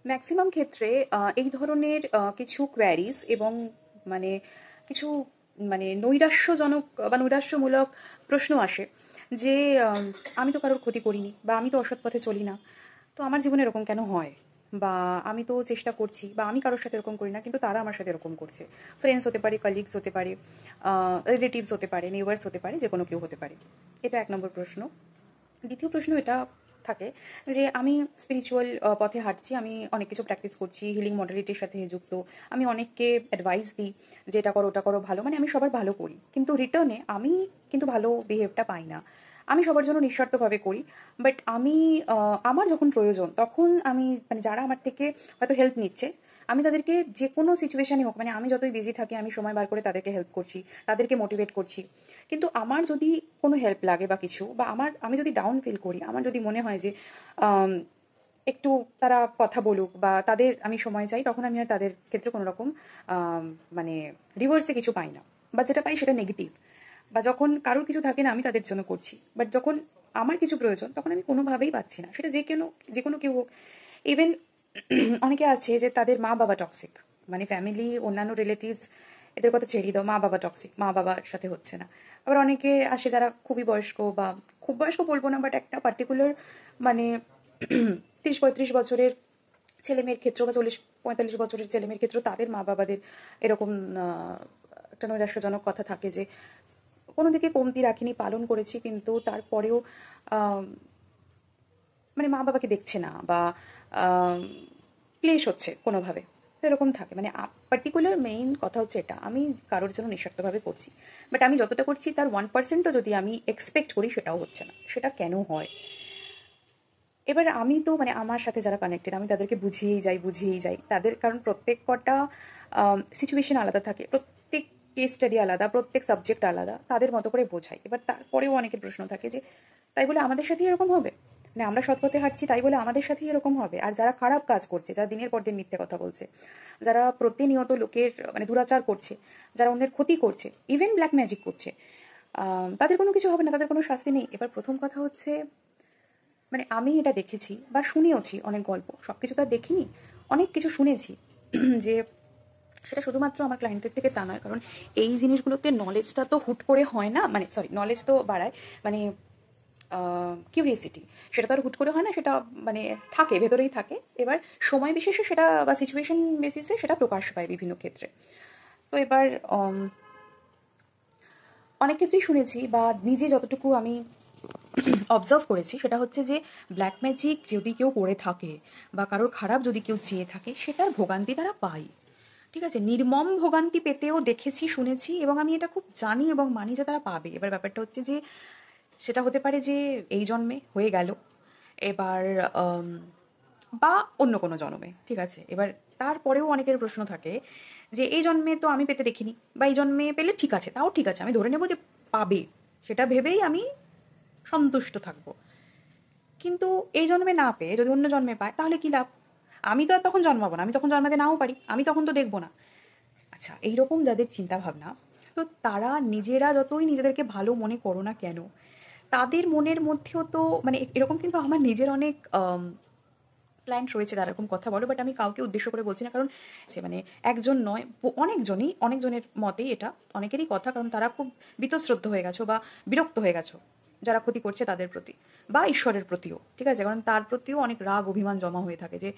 Maximum ক্ষেত্রে এই ধরনের কিছু কোয়েরিজ এবং মানে কিছু নৈরাশ্যজনক বা নৈরাশ্যমূলক প্রশ্ন আসে যে আম, আমি তো কারোর ক্ষতি করিনি বা আমি তো অসৎ পথে চলি না, তো আমার জীবনে এরকম কেন হয়? বা আমি তো চেষ্টা করছি বা আমি কারোর সাথে এরকম করি না কিন্তু তারা আমার সাথে এরকম করছে। ফ্রেন্ডস হতে পারে, কলিগস হতে পারে, রিলেটিভস হতে পারে, নেইবার্স হতে পারে, যে কোনো কেউ হতে পারে। এটা এক নম্বর প্রশ্ন। দ্বিতীয় প্রশ্ন এটা থাকে যে আমি স্পিরিচুয়াল পথে হাঁটছি, আমি অনেক কিছু প্র্যাকটিস করছি, হিলিং মডালিটির সাথে যুক্ত, আমি অনেককে অ্যাডভাইস দিই যে এটা করো ওটা করো, ভালো আমি সবার ভালো করি, কিন্তু রিটার্নে আমি কিন্তু ভালো বিহেভটা পাই না। আমি সবার জন্য নিঃস্বার্থভাবে করি, বাট আমি আমার যখন প্রয়োজন তখন আমি যারা আমার থেকে হয়তো হেল্প নিচ্ছে, আমি তাদেরকে যে কোনো সিচুয়েশনে হোক, আমি যতই বিজি থাকি আমি সময় বার করে তাদেরকে হেল্প করছি, তাদেরকে মোটিভেট করছি। কিন্তু আমার যদি কোনো হেল্প লাগে বা কিছু, বা আমি যদি ডাউন ফিল করি, আমার যদি মনে হয় যে আম, একটু তারা কথা বলুক বা তাদের আমি সময় চাই, তখন আমি আর তাদের ক্ষেত্রে কোনো রকম আম, মানে রিভার্সে কিছু পাই না, বা যেটা পাই সেটা নেগেটিভ। বা যখন কারোর কিছু থাকে না আমি তাদের জন্য করছি, বাট যখন আমার কিছু প্রয়োজন তখন আমি কোনোভাবেই পাচ্ছি না, সেটা যে কোনো কেউ হোক। ইভেন অনেকে আছে যে তাদের মা বাবা টক্সিক, ফ্যামিলি, অন্যান্য রিলেটিভস, এদের কথা ছেড়ে দাও, মা বাবা টক্সিক, মা বাবার সাথে হচ্ছে না। আবার অনেকে আসে যারা খুবই বয়স্ক, বা খুব বয়স্ক বলবো না, বাট একটা পার্টিকুলার মানে 30-35 বছরের ছেলে মেয়ের ক্ষেত্র, বা 40-45 বছরের ছেলে মেয়ের ক্ষেত্র, তাদের মা বাবাদের এরকম একটা নৈরাশ্যজনক কথা থাকে যে কোনো দিকে কমতি রাখিনি, পালন করেছি, কিন্তু তারপরেও আহ, মা বাবাকে দেখছে না, বা ক্লেশ হচ্ছে কোনোভাবে। তো এরকম থাকে, পার্টিকুলার মেইন কথা হচ্ছে এটা, আমি কারোর জন্য নিঃস্বার্থভাবে করছি, বাট আমি যতটা করছি তার 1%ও যদি আমি এক্সপেক্ট করি সেটাও হচ্ছে না, সেটা কেন হয়? এবার আমি তো আমার সাথে যারা কানেক্টেড আমি তাদেরকে বুঝিয়েই যাই তাদের, কারণ প্রত্যেক কটা সিচুয়েশন আলাদা থাকে, প্রত্যেক কেস স্টাডি আলাদা, প্রত্যেক সাবজেক্ট আলাদা, তাদের মতো করে বোঝাই। এবার তারপরেও অনেকের প্রশ্ন থাকে যে তাই বলে আমাদের সাথেই এরকম হবে? আমরা সৎ পথে হাঁটছি তাই বলে আমাদের সাথেই এরকম হবে? আর যারা খারাপ কাজ করছে, যারা দিনের পর দিন মিথ্যে কথা বলছে, যারা প্রতিনিয়ত লোকের দুরাচার করছে, যারা অন্যের ক্ষতি করছে, ইভেন ব্ল্যাক ম্যাজিক করছে, তাদের কোনো কিছু হবে না, তাদের কোনো শাস্তি নেই? এবার প্রথম কথা হচ্ছে, আমি এটা দেখেছি বা শুনেওছি অনেক গল্প, সবকিছু তো আর দেখিনি, অনেক কিছু শুনেছি যে সেটা শুধুমাত্র আমার ক্লায়েন্টদের থেকে তা নয়, কারণ এই জিনিসগুলোতে নলেজটা তো হুট করে হয় না, নলেজ তো বাড়ায়, মানে কিউরিয়াসিটি, সেটা তো আর হুট করে হয় না, সেটা মানে থাকে, ভেতরেই থাকে। এবার সময় বিশেষে সেটা বা সিচুয়েশন বেসিসে সেটা প্রকাশ পায় বিভিন্ন ক্ষেত্রে। তো এবার অনেক ক্ষেত্রেই শুনেছি বা নিজে যতটুকু আমি অবজার্ভ করেছি সেটা হচ্ছে যে ব্ল্যাক ম্যাজিক যদি কেউ করে থাকে বা কারোর খারাপ যদি কেউ চেয়ে থাকে, সেটার ভোগান্তি তারা পায়। ঠিক আছে, নির্মম ভোগান্তি পেতেও দেখেছি, শুনেছি, এবং আমি এটা খুব জানি এবং মানি যে তারা পাবে। এবার ব্যাপারটা হচ্ছে যে সেটা হতে পারে যে এই জন্মে হয়ে গেল, এবার আম, বা অন্য কোনো জন্মে, ঠিক আছে। এবার তারপরেও অনেকের প্রশ্ন থাকে যে এই জন্মে তো আমি পেতে দেখিনি, বা এই জন্মে পেলে ঠিক আছে, তাও ঠিক আছে, আমি ধরে নেবো যে পাবে, সেটা ভেবেই আমি সন্তুষ্ট থাকবো। কিন্তু এই জন্মে না পেয়ে যদি অন্য জন্মে পায় তাহলে কি লাভ? আমি তো আর তখন জন্মাবো না, আমি তখন জন্মাতে নাও পারি, আমি তখন তো দেখবো না। আচ্ছা, এইরকম যাদের চিন্তা ভাবনা, তো তারা নিজেরা যতই নিজেদেরকে ভালো মনে করো না কেন, তাদের মনের মধ্যেও তো এরকম, কিন্তু আমার নিজের অনেক ক্লায়েন্ট রয়েছে যারা এরকম কথা বলো, বাট আমি কাউকে উদ্দেশ্য করে বলছি না, কারণ সে একজন নয়, অনেকজনের মতেই এটা, অনেকেরই কথা, কারণ তারা খুব বীতশ্রদ্ধ হয়ে গেছো বা বিরক্ত হয়ে গেছো যারা ক্ষতি করছে তাদের প্রতি, বা ঈশ্বরের প্রতিও, ঠিক আছে, কারণ তার প্রতিও অনেক রাগ অভিমান জমা হয়ে থাকে যে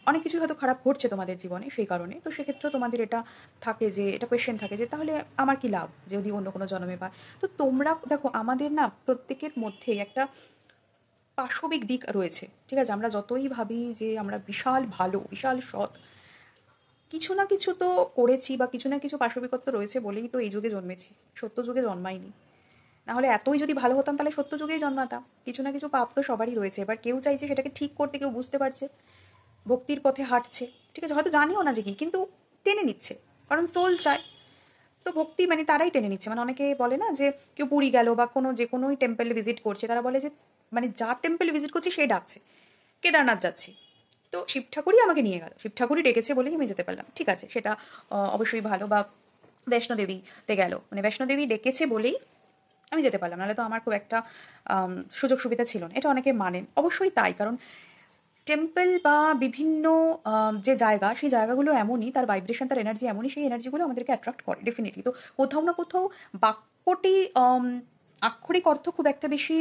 অনেক কিছু হয়তো খারাপ ঘটছে তোমাদের জীবনে সেই কারণে। তো সেক্ষেত্রে তোমাদের এটা থাকে যে এটা কোয়েশ্চেন থাকে যে তাহলে আমার কি লাভ যদি অন্য কোনো জন্মে পায়? তো তোমরা দেখো, আমাদের না প্রত্যেকের মধ্যেই একটা পাশবিক দিক রয়েছে, ঠিক আছে। আমরা যতই ভাবি যে আমরা বিশাল ভালো, বিশাল সৎ, কিছু না কিছু তো করেছি, বা কিছু না কিছু পাশবিকত্ব রয়েছে বলেই তো এই যুগে জন্মেছি, সত্য যুগে জন্মাইনি। না হলে এতই যদি ভালো হতাম তাহলে সত্য যুগেই জন্মাতাম। কিছু না কিছু পাপ তো সবারই রয়েছে, এবার কেউ চাইছে সেটাকে ঠিক করতে, কেউ বুঝতে পারছে, ভক্তির পথে হাঁটছে, ঠিক আছে, হয়তো জানিও না যে কি, কিন্তু টেনে নিচ্ছে, কারণ সোল চায়। তো ভক্তি তারাই টেনে নিচ্ছে। অনেকে বলে না যে কেউ পুরী গেল বা যে কোনোই টেম্পল ভিজিট করছে, তারা বলে যে যার টেম্পল ভিজিট করছে সে ডাকছে, কেদারনাথ যাচ্ছি, তো শিব ঠাকুরই আমাকে নিয়ে গেল, শিব ঠাকুরই ডেকেছে বলেই আমি যেতে পারলাম, ঠিক আছে, সেটা অবশ্যই ভালো। বা বৈষ্ণোদেবীতে গেল, বৈষ্ণোদেবী ডেকেছে বলেই আমি যেতে পারলাম, নাহলে তো আমার খুব একটা সুযোগ সুবিধা ছিল না, এটা অনেকে মানেন, অবশ্যই তাই। কারণ টেম্পল বা বিভিন্ন যে জায়গা, সেই জায়গাগুলো এমনই, তার ভাইব্রেশন, তার এনার্জি এমনই, সেই এনার্জিগুলো আমাদেরকে অ্যাট্রাক্ট করে ডেফিনেটলি। তো কোথাও না কোথাও বাক্যটি আক্ষরিক অর্থ খুব একটা বেশি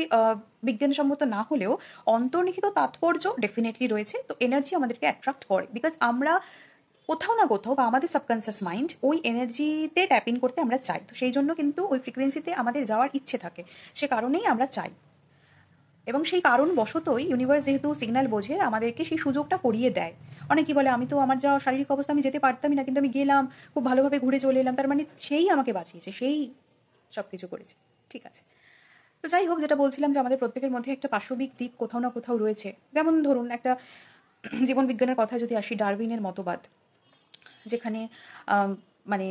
বিজ্ঞানসম্মত না হলেও অন্তর্নিহিত তাৎপর্য ডেফিনেটলি রয়েছে। তো এনার্জি আমাদেরকে অ্যাট্রাক্ট করে বিকজ আমরা কোথাও না কোথাও বা আমাদের সাবকনসিয়াস মাইন্ড ওই এনার্জিতে ট্যাপ ইন করতে আমরা চাই। তো সেই জন্য কিন্তু ওই ফ্রিকোয়েন্সিতে আমাদের যাওয়ার ইচ্ছে থাকে, সে কারণেই আমরা চাই। এবং সেই কারণ বশতই ইউনিভার্স যেহেতু সিগন্যাল বোঝে, আমাদেরকে সেই সুযোগটা করিয়ে দেয়। অনেকেই বলে আমি তো আমার যা শারীরিক অবস্থা আমি যেতে পারতামই না, কিন্তু আমি গেলাম, খুব ভালোভাবে ঘুরে চলে এলাম, তার মানে সেই আমাকে বাঁচিয়েছে, সেই সবকিছু করেছে। ঠিক আছে। তো যাই হোক, যেটা বলছিলাম যে আমাদের প্রত্যেকের মধ্যে একটা পাশবিক দিক কোথাও না কোথাও রয়েছে। যেমন ধরুন একটা জীবন বিজ্ঞানের কথা যদি আসি, ডারউইনের মতবাদ, যেখানে আম, মানে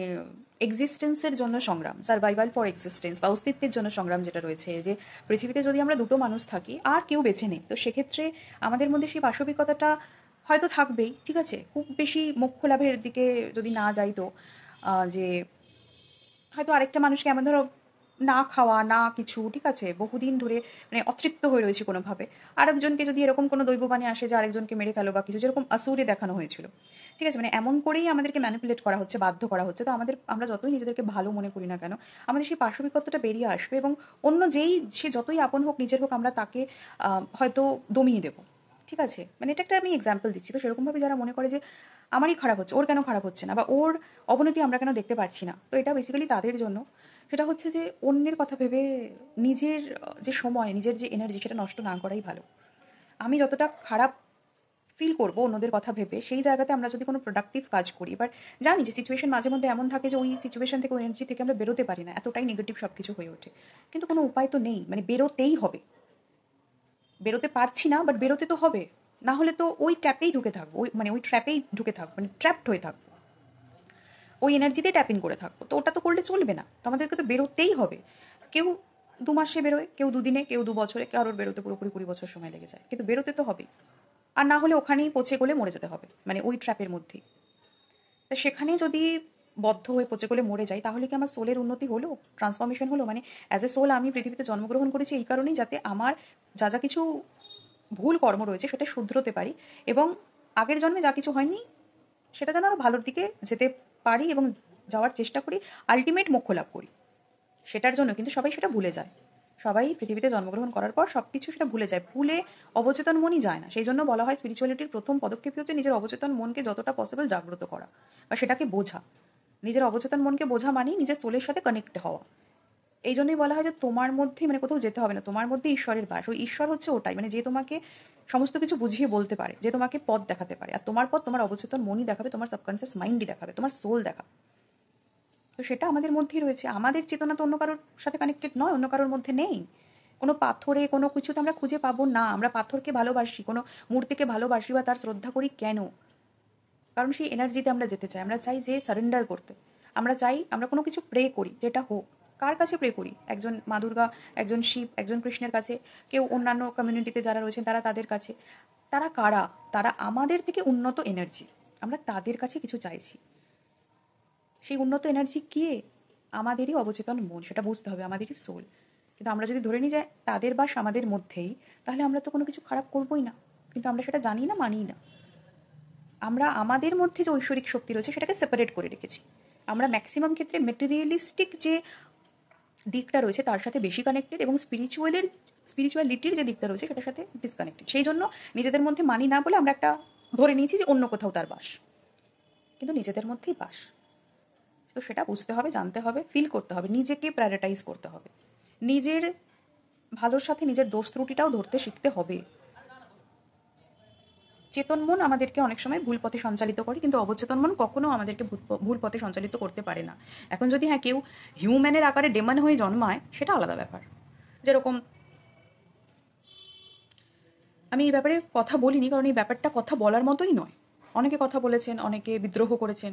এক্সিস্টেন্সের জন্য সংগ্রাম, সার্ভাইভাল ফর এক্সিস্টেন্স বা অস্তিত্বের জন্য সংগ্রাম যেটা রয়েছে, যে পৃথিবীতে যদি আমরা দুটো মানুষ থাকি আর কেউ বেঁচে নেই, তো সেক্ষেত্রে আমাদের মধ্যে সেই পাশবিকতাটা হয়তো থাকবেই। ঠিক আছে, খুব বেশি মোক্ষ লাভের দিকে যদি না যাই, তো যে হয়তো আরেকটা মানুষকে এমন ধরো না খাওয়া না কিছু, ঠিক আছে, বহুদিন ধরে মানে অতৃপ্ত হয়ে রয়েছে কোনোভাবে, আরেকজনকে যদি এরকম কোনো দৈববাণী আসে যে আরেকজনকে মেরে ফেলো বা কিছু, যেরকম আসুরে দেখানো হয়েছিল, ঠিক আছে, মানে এমন করেই আমাদেরকে ম্যানিপুলেট করা হচ্ছে, বাধ্য করা হচ্ছে। তো আমরা যতই নিজেদেরকে ভালো মনে করি না কেন, আমাদের সেই পাশবিকত্বটা বেরিয়ে আসবে এবং অন্য সে যতই আপন হোক নিজের হোক, আমরা তাকে হয়তো দমিয়ে দেবো। ঠিক আছে, মানে এটা একটা আমি এক্সাম্পল দিচ্ছি। তো সেরকমভাবে যারা মনে করে যে আমারই খারাপ হচ্ছে, ওর কেন খারাপ হচ্ছে না, বা ওর অবনতি আমরা কেন দেখতে পাচ্ছি না, তো এটা বেসিক্যালি তাদের জন্য। সেটা হচ্ছে যে অন্যের কথা ভেবে নিজের যে সময়, নিজের যে এনার্জি, সেটা নষ্ট না করাই ভালো। আমি যতটা খারাপ ফিল করবো অন্যদের কথা ভেবে, সেই জায়গাতে আমরা যদি কোনো প্রোডাক্টিভ কাজ করি, এবার জানি যে সিচুয়েশন মাঝে মধ্যে এমন থাকে যে ওই সিচুয়েশন থেকে, ওই এনার্জি থেকে আমরা বেরোতে পারি না, এতটাই নেগেটিভ সব কিছু হয়ে ওঠে, কিন্তু কোনো উপায় তো নেই, মানে বেরোতেই হবে। বেরোতে পারছি না, বাট বেরোতে তো হবে, না হলে তো ওই ট্র্যাপেই ঢুকে থাকবো, ওই ট্র্যাপেই ঢুকে থাকবো, মানে ট্র্যাপড হয়ে থাকবো, ওই এনার্জিতেই ট্যাপ ইন করে থাকবো। তো ওটা তো করলে চলবে না, তো আমাদেরকে তো বেরোতেই হবে। কেউ 2 মাসে বেরোয়, কেউ 2 দিনে, কেউ 2 বছরে, কারোর বেরোতে পুরোপুরি 20 বছর সময় লেগে যায়, কিন্তু বেরোতে তো হবেই। আর না হলে ওখানেই পচে গলে মরে যেতে হবে, মানে ওই ট্র্যাপের মধ্যেই। তা সেখানে যদি বদ্ধ হয়ে পচে গলে মরে যাই, তাহলে কি আমার সোলের উন্নতি হলো, ট্রান্সফরমেশন হলো? মানে অ্যাজ এ সোল আমি পৃথিবীতে জন্মগ্রহণ করেছি এই কারণেই, যাতে আমার যা যা কিছু ভুল কর্ম রয়েছে সেটা শুধরোতে পারি, এবং আগের জন্মে যা কিছু হয়নি সেটা যেন আরো ভালোর দিকে যেতে পারি এবং যাওয়ার চেষ্টা করি, আলটিমেট মোক্ষ লাভ করি। সেটার জন্য কিন্তু সবাই সেটা ভুলে যায়। সবাই পৃথিবীতে জন্মগ্রহণ করার পর সবকিছু সেটা ভুলে যায়, ভুলে অবচেতন মনই যায় না। সেই জন্য বলা হয় স্পিরিচুয়ালিটির প্রথম পদক্ষেপই হচ্ছে নিজের অবচেতন মনকে যতটা পসিবল জাগ্রত করা বা সেটাকে বোঝা। নিজের অবচেতন মনকে বোঝা মানেই নিজের সোলের সাথে কানেক্ট হওয়া। এই জন্যই বলা হয় যে তোমার মধ্যেই, মানে কোথাও যেতে হবে না, তোমার মধ্যে ঈশ্বরের বাস। ওই ঈশ্বর হচ্ছে ওটাই, মানে যে তোমাকে সমস্ত কিছু বুঝিয়ে বলতে পারে, যে তোমাকে পথ দেখাতে পারে। আর তোমার পথ তোমার অবচেতন মনই দেখাবে, তোমার সাবকনসিয়াস মাইন্ডই দেখাবে, তোমার সোল দেখাবে। তো সেটা আমাদের মধ্যেই রয়েছে। আমাদের চেতনা তো অন্য কারোর সাথে কানেক্টেড নয়, অন্য কারোর মধ্যে নেই। কোনো পাথরে কোনো কিছুতে আমরা খুঁজে পাবো না। আমরা পাথরকে ভালোবাসি, কোনো মূর্তিকে ভালোবাসি বা তার শ্রদ্ধা করি কেন? কারণ সেই এনার্জিতে আমরা যেতে চাই, আমরা চাই যে সারেন্ডার করতে। আমরা চাই আমরা কোনো কিছু প্রে করি, যেটা হোক। কার কাছে প্রে করি? একজন মা দুর্গা, একজন শিব, একজন কৃষ্ণের কাছে, কেউ অন্যান্য কমিউনিটিতে যারা রয়েছেন তারা তাদের কাছে। তারা কারা? তারা আমাদের থেকে উন্নত এনার্জি। আমরা তাদের কাছে কিছু চাইছি। সেই উন্নত এনার্জি কে? আমাদেরই অবচেতন মন, সেটা বুঝতে হবে, আমাদেরই সোল। কিন্তু আমরা যদি ধরে নিই যে তাদের বাস আমাদের মধ্যেই, তাহলে আমরা তো কোনো কিছু খারাপ করবোই না। কিন্তু আমরা সেটা জানি না, মানি না। আমরা আমাদের মধ্যে যে ঐশ্বরিক শক্তি রয়েছে সেটাকে সেপারেট করে রেখেছি। আমরা ম্যাক্সিমাম ক্ষেত্রে মেটেরিয়ালিস্টিক যে দিকটা রয়েছে তার সাথে বেশি কানেক্টেড, এবং স্পিরিচুয়ালিটির যে দিকটা রয়েছে সেটার সাথে ডিসকানেক্টেড। সেই জন্য নিজেদের মধ্যে মানি না বলে আমরা একটা ধরে নিয়েছি যে অন্য কোথাও তার বাস, কিন্তু নিজেদের মধ্যেই বাস। তো সেটা বুঝতে হবে, জানতে হবে, ফিল করতে হবে, নিজেকে প্রায়োরিটাইজ করতে হবে, নিজের ভালোর সাথে নিজের দোষ ত্রুটিটাও ধরতে শিখতে হবে। চেতন মন আমাদেরকে অনেক সময় ভুল পথে সঞ্চালিত করে, কিন্তু অবচেতন মন কখনো আমাদেরকে ভুল পথে সঞ্চালিত করতে পারে না। এখন যদি হ্যাঁ কেউ হিউম্যানের আকারে ডেমন হয়ে জন্মায়, সেটা আলাদা ব্যাপার। যেরকম আমি এই ব্যাপারে কথা বলিনি, কারণ এই ব্যাপারটা কথা বলার মতোই নয়। অনেকে কথা বলেছেন, অনেকে বিদ্রোহ করেছেন,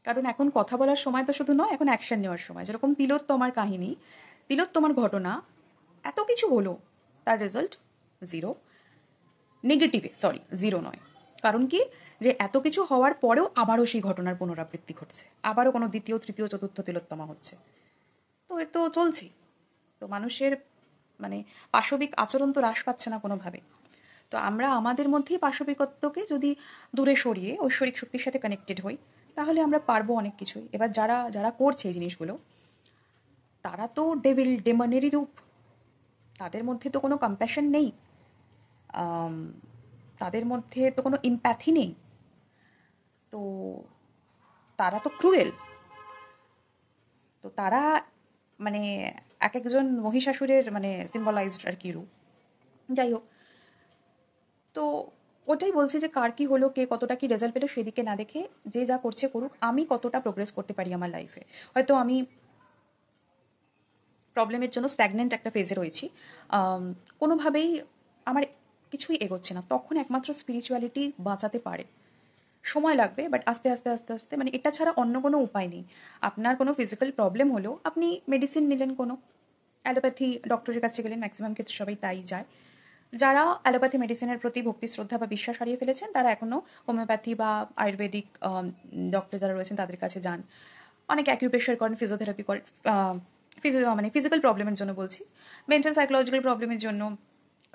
কারণ এখন কথা বলার সময় তো শুধু নয়, এখন অ্যাকশন নেওয়ার সময়। যেরকম তিলোত্তমার কাহিনী, তিলোত্তমার ঘটনা, এত কিছু হলো, তার রেজাল্ট জিরো। নেগেটিভে, সরি, জিরো নয়। কারণ কি, যে এত কিছু হওয়ার পরেও আবারও সেই ঘটনার পুনরাবৃত্তি ঘটছে, আবারও কোনো দ্বিতীয় তৃতীয় চতুর্থ তিলোত্তমা হচ্ছে। তো এর তো চলছেই। তো মানুষের মানে পাশবিক আচরণ তো হ্রাস পাচ্ছে না কোনোভাবে। তো আমরা আমাদের মধ্যেই পাশবিকত্বকে যদি দূরে সরিয়ে ঐশ্বরিক শক্তির সাথে কানেক্টেড হই, তাহলে আমরা পারবো অনেক কিছুই। এবার যারা যারা করছে এই জিনিসগুলো, তারা তো ডেভিল ডেমনেরই রূপ। তাদের মধ্যে তো কোনো কম্প্যাশন নেই, আম, তাদের মধ্যে তো কোনো ইম্প্যাথি নেই। তো তারা তো ক্রুয়েল। তো তারা মানে এক একজন মহিষাসুরের মানে সিম্বলাইজড আর কি রূপ। যাই হোক, তো ওটাই বলছি যে কার কি হলো, কে কতটা কি রেজাল্ট পেলো সেদিকে না দেখে যে যা করছে করুক, আমি কতটা প্রোগ্রেস করতে পারি আমার লাইফে। হয়তো আমি প্রবলেমের জন্য স্ট্যাগনেন্ট একটা ফেজে রয়েছি, কোনোভাবেই আমার কিছুই এগোচ্ছে না, তখন একমাত্র স্পিরিচুয়ালিটি বাঁচাতে পারে। সময় লাগবে, বাট আস্তে আস্তে আস্তে আস্তে মানে এটা ছাড়া অন্য কোনো উপায় নেই। আপনার কোনো ফিজিক্যাল প্রবলেম হলো, আপনি মেডিসিন নিলেন, কোনো অ্যালোপ্যাথি ডক্টরের কাছে গেলেন, ম্যাক্সিমাম ক্ষেত্রে সবাই তাই যায়। যারা অ্যালোপ্যাথি মেডিসিনের প্রতি ভক্তি শ্রদ্ধা বা বিশ্বাস হারিয়ে ফেলেছেন, তারা এখনও হোমিওপ্যাথি বা আয়ুর্বেদিক ডক্টর যারা রয়েছেন তাদের কাছে যান। অনেকে অ্যাকিউপ্রেশার করেন, ফিজিওথেরাপি করেন, মানে ফিজিক্যাল প্রবলেমের জন্য বলছি। মেন্টাল সাইকোলজিক্যাল প্রবলেমের জন্য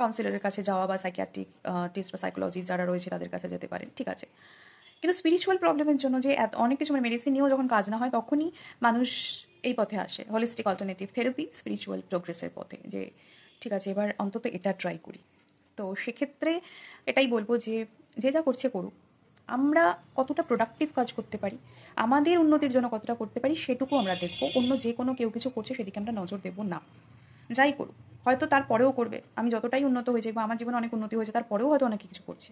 কাউন্সিলরের কাছে যাওয়া বা সাইকিয়াট্রিক টেস্ট বা সাইকোলজি যারা রয়েছে তাদের কাছে যেতে পারেন, ঠিক আছে। কিন্তু স্পিরিচুয়াল প্রবলেমের জন্য যে অনেক কিছু মানে মেডিসিন নিয়েও যখন কাজ না হয়, তখনই মানুষ এই পথে আসে, হলিস্টিক অল্টারনেটিভ থেরাপি, স্পিরিচুয়াল প্রোগ্রেসের পথে, যে ঠিক আছে এবার অন্তত এটা ট্রাই করি। তো সেক্ষেত্রে এটাই বলবো যে যে যা করছে করুক, আমরা কতটা প্রোডাক্টিভ কাজ করতে পারি, আমাদের উন্নতির জন্য কতটা করতে পারি সেটুকু আমরা দেখবো। অন্য যে কোনো কেউ কিছু করছে সেদিকে আমরা নজর দেবো না। যাই করুক, হয়তো তারপরেও করবে, আমি যতটাই উন্নত হয়ে যাই বা আমার জীবনে অনেক উন্নতি হয়েছে, তারপরেও হয়তো অনেক কিছু করছে,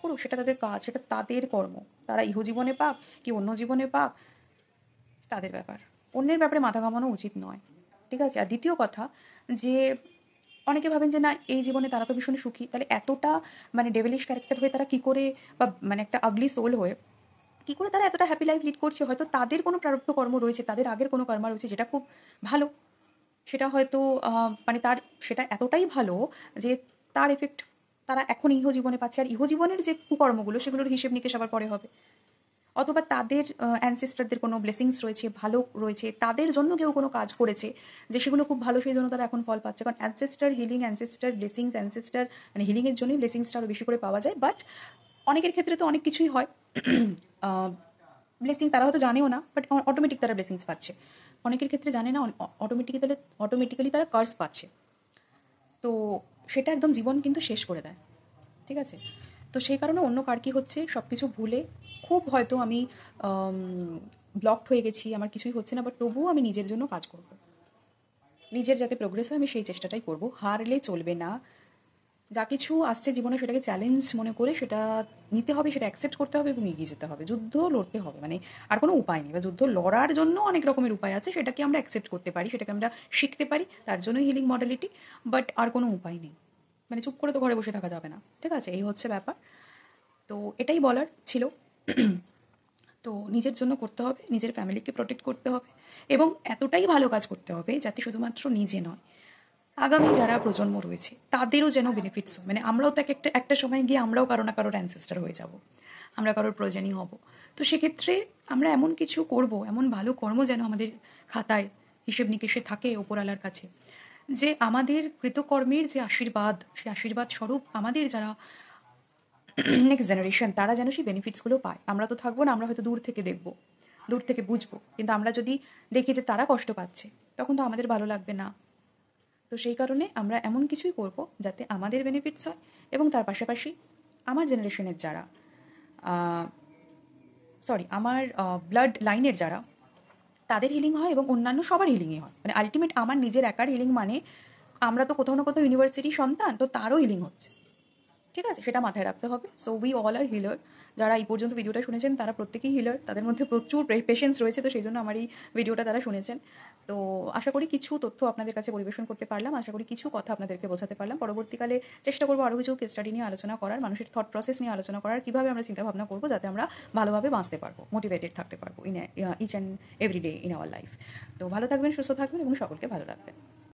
করুক, সেটা তাদের কাজ, সেটা তাদের কর্ম। তারা ইহজীবনে পাক কি অন্য জীবনে পাক, তাদের ব্যাপার। অন্যের ব্যাপারে মাথা ঘামানো উচিত নয়, ঠিক আছে। আর দ্বিতীয় কথা, যে অনেকে ভাবেন যে না এই জীবনে তারা তো ভীষণ সুখী, তাহলে এতটা মানে ডেভিলিশ ক্যারেক্টার হয়ে তারা কি করে, বা মানে একটা আগলি সোল হয়ে কি করে তারা এতটা হ্যাপি লাইফ লিড করছে? হয়তো তাদের কোনো প্রারব্ধ কর্ম রয়েছে, তাদের আগের কোনো কর্ম রয়েছে যেটা খুব ভালো। সেটা হয়তো মানে তার সেটা এতটাই ভালো যে তার এফেক্ট তারা এখন ইহজীবনে পাচ্ছে, আর ইহজীবনের যে কুকর্মগুলো সেগুলোর হিসেব নিকেশ আবার পরে হবে। অথবা তাদের অ্যানসেস্টারদের কোনো ব্লেসিংস রয়েছে, ভালো রয়েছে, তাদের জন্য কেউ কোনো কাজ করেছে যে সেগুলো খুব ভালো, সেই জন্য তারা এখন ফল পাচ্ছে। কারণ ancestor healing, ancestor blessings, ancestor মানে হিলিংয়ের জন্যই ব্লেসিংসটা আরও বেশি করে পাওয়া যায়। বাট অনেকের ক্ষেত্রে তো অনেক কিছুই হয়, ব্লেসিং তারা হয়তো জানেও না, বাট অটোমেটিক তারা ব্লেসিংস পাচ্ছে। অনেকের ক্ষেত্রে জানে না, অটোমেটিক্যালি তারা কার্স পাচ্ছে। তো সেটা একদম জীবন কিন্তু শেষ করে দেয়, ঠিক আছে। তো সেই কারণে অন্য কার কি হচ্ছে সব কিছু ভুলে, খুব হয়তো আমি ব্লকড হয়ে গেছি, আমার কিছুই হচ্ছে না, বাট তবুও আমি নিজের জন্য কাজ করব, নিজের যাতে প্রোগ্রেস হয় আমি সেই চেষ্টাটাই করব। হারলে চলবে না, যা কিছু আসছে জীবনে সেটাকে চ্যালেঞ্জ মনে করে সেটা নিতে হবে, সেটা অ্যাকসেপ্ট করতে হবে এবং এগিয়ে যেতে হবে, যুদ্ধ লড়তে হবে, মানে আর কোনো উপায় নেই। বা যুদ্ধ লড়ার জন্য অনেক রকমের উপায় আছে, সেটাকে আমরা অ্যাকসেপ্ট করতে পারি, সেটাকে আমরা শিখতে পারি, তার জন্যই হিলিং মডেলিটি। বাট আর কোনো উপায় নেই, মানে চুপ করে তো ঘরে বসে থাকা যাবে না, ঠিক আছে, এই হচ্ছে ব্যাপার। তো এটাই বলার ছিল। তো নিজের জন্য করতে হবে, নিজের ফ্যামিলিকে প্রোটেক্ট করতে হবে, এবং এতটাই ভালো কাজ করতে হবে যাতে শুধুমাত্র নিজে নয়, আগামী যারা প্রজন্ম রয়েছে তাদেরও যেন বেনিফিটস হয়। মানে আমরাও তো একটা একটা সময় গিয়ে আমরাও কারো না কারোর অ্যানসেস্টার হয়ে যাব, আমরা কারোর প্রয়োজনই হব। তো সেক্ষেত্রে আমরা এমন কিছু করব, এমন ভালো কর্ম যেন আমাদের খাতায় হিসেব নিকেশে থাকে ওপরওয়ালার কাছে, যে আমাদের কৃতকর্মের যে আশীর্বাদ, সেই আশীর্বাদ স্বরূপ আমাদের যারা নেক্সট জেনারেশন তারা যেন সেই বেনিফিটসগুলো পায়। আমরা তো থাকবো না, আমরা হয়তো দূর থেকে দেখবো, দূর থেকে বুঝবো, কিন্তু আমরা যদি দেখি যে তারা কষ্ট পাচ্ছে, তখন তো আমাদের ভালো লাগবে না। তো সেই কারণে আমরা এমন কিছুই করব যাতে আমাদের বেনিফিটস হয়, এবং তার পাশাপাশি আমার জেনারেশনের যারা আমার ব্লাড লাইনের যারা, তাদের হিলিং হয় এবং অন্যান্য সবার হিলিংই হয়। মানে আলটিমেট আমার নিজের একার হিলিং মানে আমরা তো কোথাও না কোথাও ইউনিভার্সিটি সন্তান, তো তারও হিলিং হচ্ছে, ঠিক আছে, সেটা মাথায় রাখতে হবে। So we all are healer. যারা এই পর্যন্ত ভিডিওটা শুনেছেন তারা প্রত্যেকেই হিলার, তাদের মধ্যে প্রচুর পেশেন্স রয়েছে, তো সেই জন্য আমার এই ভিডিওটা তারা শুনেছেন। তো আশা করি কিছু তথ্য আপনাদের কাছে পরিবেশন করতে পারলাম, আশা করি কিছু কথা আপনাদেরকে বোঝাতে পারলাম। পরবর্তীকালে চেষ্টা করবো আরও কিছু কেস স্টাডি নিয়ে আলোচনা করার, মানুষের থট প্রসেস নিয়ে আলোচনা করার, কীভাবে আমরা চিন্তা ভাবনা করবো যাতে আমরা ভালোভাবে বাঁচতে পারবো, মোটিভেটেড থাকতে পারবো in each and every day in our life. তো ভালো থাকবেন, সুস্থ থাকবেন এবং সকলকে ভালো রাখবেন।